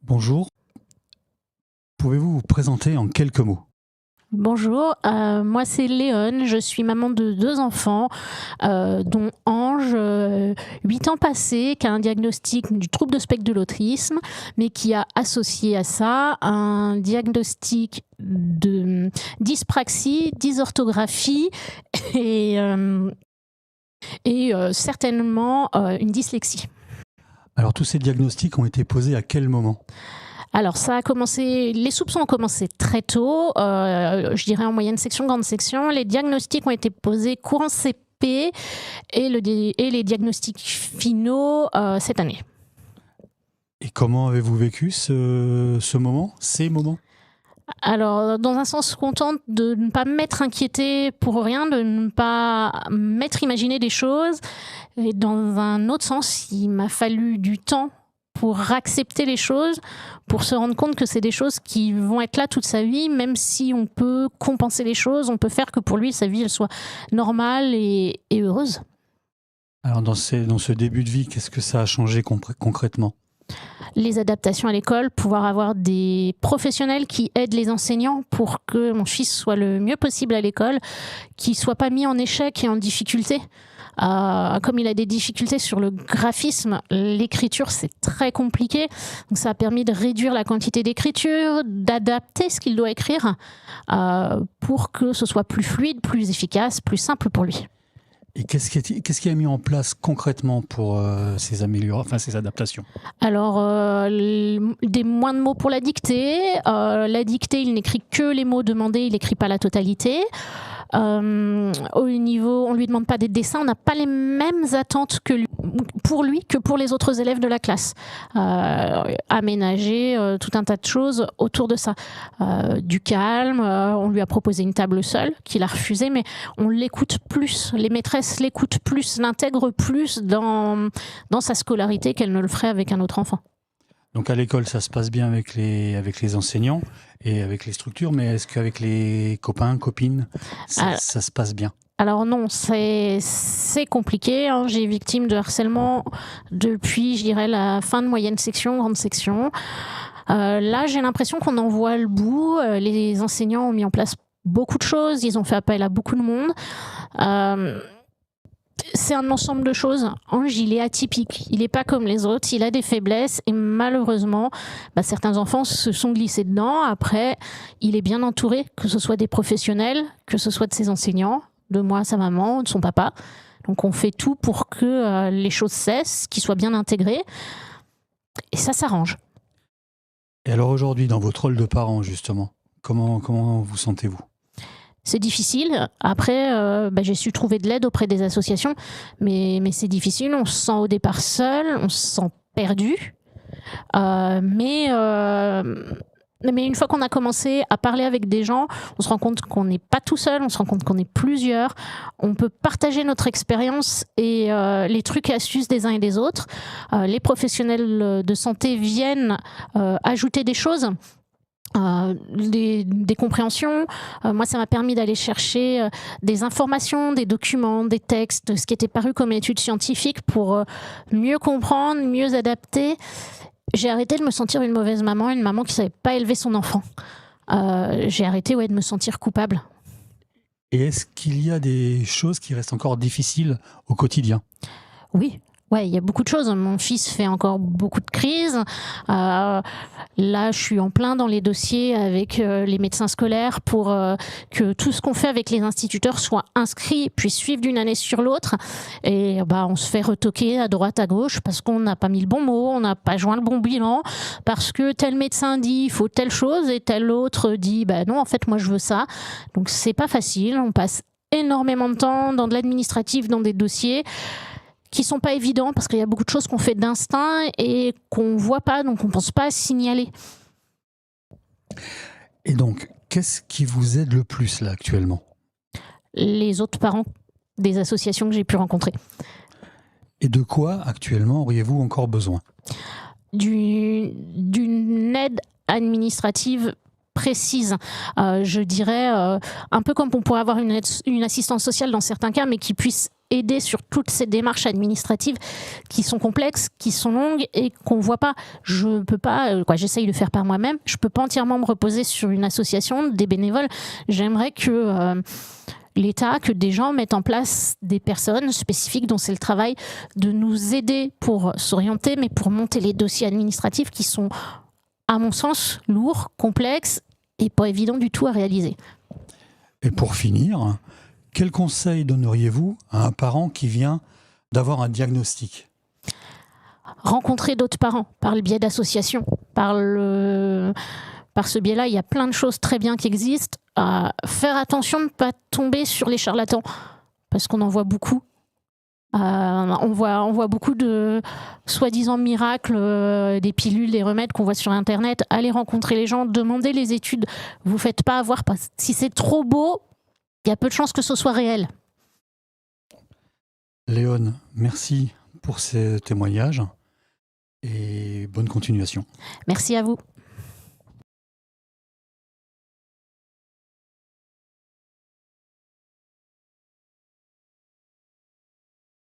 Bonjour, pouvez-vous vous présenter en quelques mots? Bonjour, moi c'est Léone, je suis maman de 2 enfants, dont Ange, 8 ans passés, qui a un diagnostic du trouble de spectre de l'autisme, mais qui a associé à ça un diagnostic de dyspraxie, dysorthographie et certainement une dyslexie. Alors tous ces diagnostics ont été posés à quel moment? Alors les soupçons ont commencé très tôt, je dirais en moyenne section, grande section. Les diagnostics ont été posés courant CP et les diagnostics finaux cette année. Et comment avez-vous vécu ce moment, ces moments? Alors, dans un sens, contente de ne pas m'être inquiétée pour rien, de ne pas m'être imaginé des choses. Et dans un autre sens, il m'a fallu du temps pour accepter les choses, pour se rendre compte que c'est des choses qui vont être là toute sa vie, même si on peut compenser les choses, on peut faire que pour lui, sa vie elle soit normale et heureuse. Alors dans ce début de vie, qu'est-ce que ça a changé concrètement? Les adaptations à l'école, pouvoir avoir des professionnels qui aident les enseignants pour que mon fils soit le mieux possible à l'école, qu'il ne soit pas mis en échec et en difficulté. Comme il a des difficultés sur le graphisme, l'écriture c'est très compliqué, donc ça a permis de réduire la quantité d'écriture, d'adapter ce qu'il doit écrire pour que ce soit plus fluide, plus efficace, plus simple pour lui. Et qu'est-ce qui a mis en place concrètement pour ces adaptations? Alors, des moins de mots pour la dictée. La dictée, il n'écrit que les mots demandés, il n'écrit pas la totalité. Au niveau, on lui demande pas des dessins, on n'a pas les mêmes attentes pour lui que pour les autres élèves de la classe. Aménager tout un tas de choses autour de ça. Du calme, on lui a proposé une table seule qu'il a refusé, mais on l'écoute plus. Les maîtresses l'écoutent plus, l'intègrent plus dans sa scolarité qu'elle ne le ferait avec un autre enfant. Donc à l'école, ça se passe bien avec les enseignants et avec les structures, mais est-ce qu'avec les copains, copines, ça se passe bien? Alors non, c'est compliqué, hein. J'ai victime de harcèlement depuis, je dirais, la fin de moyenne section, grande section. Là, j'ai l'impression qu'on en voit le bout. Les enseignants ont mis en place beaucoup de choses, ils ont fait appel à beaucoup de monde. C'est un ensemble de choses. Ange, il est atypique. Il n'est pas comme les autres. Il a des faiblesses et malheureusement, certains enfants se sont glissés dedans. Après, il est bien entouré, que ce soit des professionnels, que ce soit de ses enseignants, de moi, sa maman, de son papa. Donc on fait tout pour que les choses cessent, qu'ils soient bien intégrés. Et ça s'arrange. Et alors aujourd'hui, dans votre rôle de parent, justement, comment vous sentez-vous? C'est difficile. Après, j'ai su trouver de l'aide auprès des associations, mais c'est difficile. On se sent au départ seul, on se sent perdu. Mais une fois qu'on a commencé à parler avec des gens, on se rend compte qu'on n'est pas tout seul, on se rend compte qu'on est plusieurs. On peut partager notre expérience et les trucs et astuces des uns et des autres. Les professionnels de santé viennent ajouter des choses. Des compréhensions. Moi, ça m'a permis d'aller chercher des informations, des documents, des textes, ce qui était paru comme étude scientifique pour mieux comprendre, mieux adapter. J'ai arrêté de me sentir une mauvaise maman, une maman qui ne savait pas élever son enfant. J'ai arrêté de me sentir coupable. Et est-ce qu'il y a des choses qui restent encore difficiles au quotidien? Oui. Ouais, il y a beaucoup de choses. Mon fils fait encore beaucoup de crises. Là, je suis en plein dans les dossiers avec les médecins scolaires pour que tout ce qu'on fait avec les instituteurs soit inscrit, puis suivre d'une année sur l'autre. Et on se fait retoquer à droite, à gauche, parce qu'on n'a pas mis le bon mot, on n'a pas joint le bon bilan, parce que tel médecin dit il faut telle chose et tel autre dit non, en fait, moi, je veux ça. Donc, c'est pas facile. On passe énormément de temps dans de l'administratif, dans des dossiers qui sont pas évidents parce qu'il y a beaucoup de choses qu'on fait d'instinct et qu'on voit pas, donc on pense pas à signaler. Et donc, qu'est-ce qui vous aide le plus là actuellement? Les autres parents des associations que j'ai pu rencontrer. Et de quoi actuellement auriez-vous encore besoin? D'une aide administrative précise, je dirais un peu comme on pourrait avoir une assistance sociale dans certains cas, mais qui puisse aider sur toutes ces démarches administratives qui sont complexes, qui sont longues et qu'on ne voit pas. Je ne peux pas, j'essaye de faire par moi-même, je ne peux pas entièrement me reposer sur une association, des bénévoles. J'aimerais que l'État, que des gens mettent en place des personnes spécifiques dont c'est le travail de nous aider pour s'orienter, mais pour monter les dossiers administratifs qui sont, à mon sens, lourds, complexes et pas évidents du tout à réaliser. Et pour finir, quel conseil donneriez-vous à un parent qui vient d'avoir un diagnostic ? Rencontrer d'autres parents par le biais d'associations, par ce biais-là, il y a plein de choses très bien qui existent. Faire attention de ne pas tomber sur les charlatans, parce qu'on en voit beaucoup. On voit beaucoup de soi-disant miracles, des pilules, des remèdes qu'on voit sur Internet. Allez rencontrer les gens, demandez les études. Vous ne faites pas avoir. Si c'est trop beau, il y a peu de chances que ce soit réel. Léone, merci pour ce témoignage et bonne continuation. Merci à vous.